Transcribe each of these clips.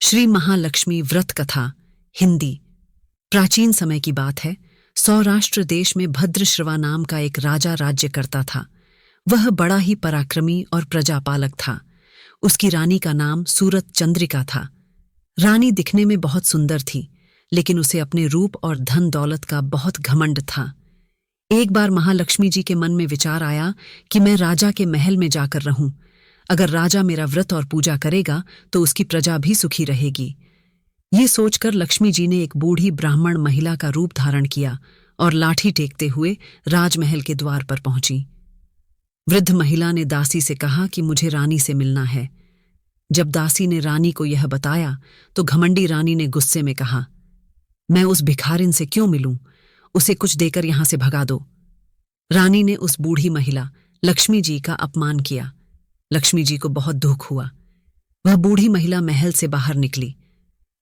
श्री महालक्ष्मी व्रत कथा हिंदी। प्राचीन समय की बात है। सौराष्ट्र देश में भद्रश्रवा नाम का एक राजा राज्य करता था। वह बड़ा ही पराक्रमी और प्रजापालक था। उसकी रानी का नाम सूरत चंद्रिका था। रानी दिखने में बहुत सुंदर थी, लेकिन उसे अपने रूप और धन दौलत का बहुत घमंड था। एक बार महालक्ष्मी जी के मन में विचार आया कि मैं राजा के महल में जाकर रहूं। अगर राजा मेरा व्रत और पूजा करेगा तो उसकी प्रजा भी सुखी रहेगी। ये सोचकर लक्ष्मी जी ने एक बूढ़ी ब्राह्मण महिला का रूप धारण किया और लाठी टेकते हुए राजमहल के द्वार पर पहुंची। वृद्ध महिला ने दासी से कहा कि मुझे रानी से मिलना है। जब दासी ने रानी को यह बताया तो घमंडी रानी ने गुस्से में कहा, मैं उस भिखारिन से क्यों मिलूं? उसे कुछ देकर यहां से भगा दो। रानी ने उस बूढ़ी महिला लक्ष्मी जी का अपमान किया। लक्ष्मी जी को बहुत दुख हुआ। वह बूढ़ी महिला महल से बाहर निकली।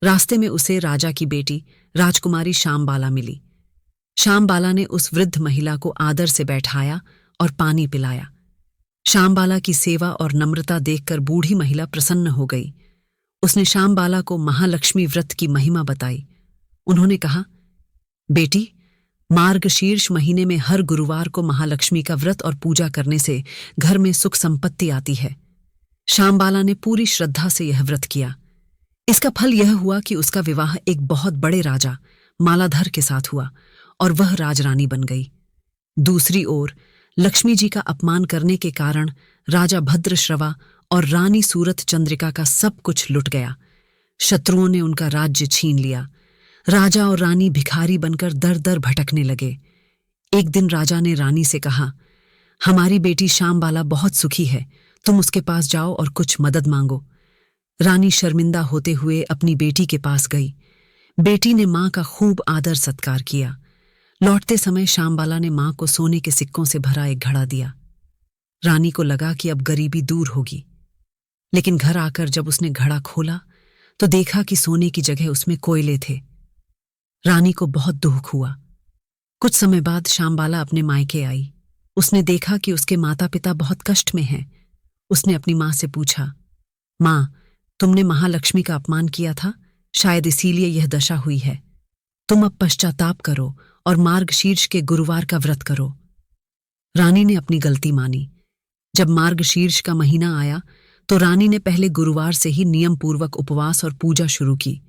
रास्ते में उसे राजा की बेटी राजकुमारी श्यामबाला मिली। श्यामबाला ने उस वृद्ध महिला को आदर से बैठाया और पानी पिलाया। श्यामबाला की सेवा और नम्रता देखकर बूढ़ी महिला प्रसन्न हो गई। उसने श्यामबाला को महालक्ष्मी व्रत की महिमा बताई। उन्होंने कहा, बेटी, मार्गशीर्ष महीने में हर गुरुवार को महालक्ष्मी का व्रत और पूजा करने से घर में सुख संपत्ति आती है। श्यामबाला ने पूरी श्रद्धा से यह व्रत किया। इसका फल यह हुआ कि उसका विवाह एक बहुत बड़े राजा मालाधर के साथ हुआ और वह राजरानी बन गई। दूसरी ओर लक्ष्मी जी का अपमान करने के कारण राजा भद्रश्रवा और रानी सूरत चंद्रिका का सब कुछ लुट गया। शत्रुओं ने उनका राज्य छीन लिया। राजा और रानी भिखारी बनकर दर दर भटकने लगे। एक दिन राजा ने रानी से कहा, हमारी बेटी श्यामबाला बहुत सुखी है, तुम उसके पास जाओ और कुछ मदद मांगो। रानी शर्मिंदा होते हुए अपनी बेटी के पास गई। बेटी ने मां का खूब आदर सत्कार किया। लौटते समय श्यामबाला ने मां को सोने के सिक्कों से भरा एक घड़ा दिया। रानी को लगा कि अब गरीबी दूर होगी, लेकिन घर आकर जब उसने घड़ा खोला तो देखा कि सोने की जगह उसमें कोयले थे। रानी को बहुत दुख हुआ। कुछ समय बाद श्यामबाला अपने मायके आई। उसने देखा कि उसके माता पिता बहुत कष्ट में हैं। उसने अपनी मां से पूछा, मां, तुमने महालक्ष्मी का अपमान किया था, शायद इसीलिए यह दशा हुई है। तुम अब पश्चाताप करो और मार्गशीर्ष के गुरुवार का व्रत करो। रानी ने अपनी गलती मानी। जब मार्गशीर्ष का महीना आया तो रानी ने पहले गुरुवार से ही नियम पूर्वक उपवास और पूजा शुरू की।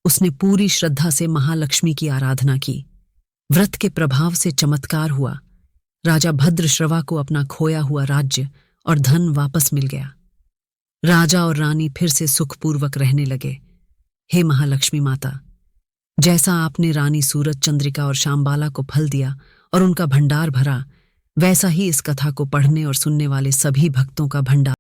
उसने पूरी श्रद्धा से महालक्ष्मी की आराधना की। व्रत के प्रभाव से चमत्कार हुआ। राजा भद्रश्रवा को अपना खोया हुआ राज्य और धन वापस मिल गया। राजा और रानी फिर से सुखपूर्वक रहने लगे। हे महालक्ष्मी माता, जैसा आपने रानी सूरत चंद्रिका और श्यामबाला को फल दिया और उनका भंडार भरा, वैसा ही इस कथा को पढ़ने और सुनने वाले सभी भक्तों का भंडार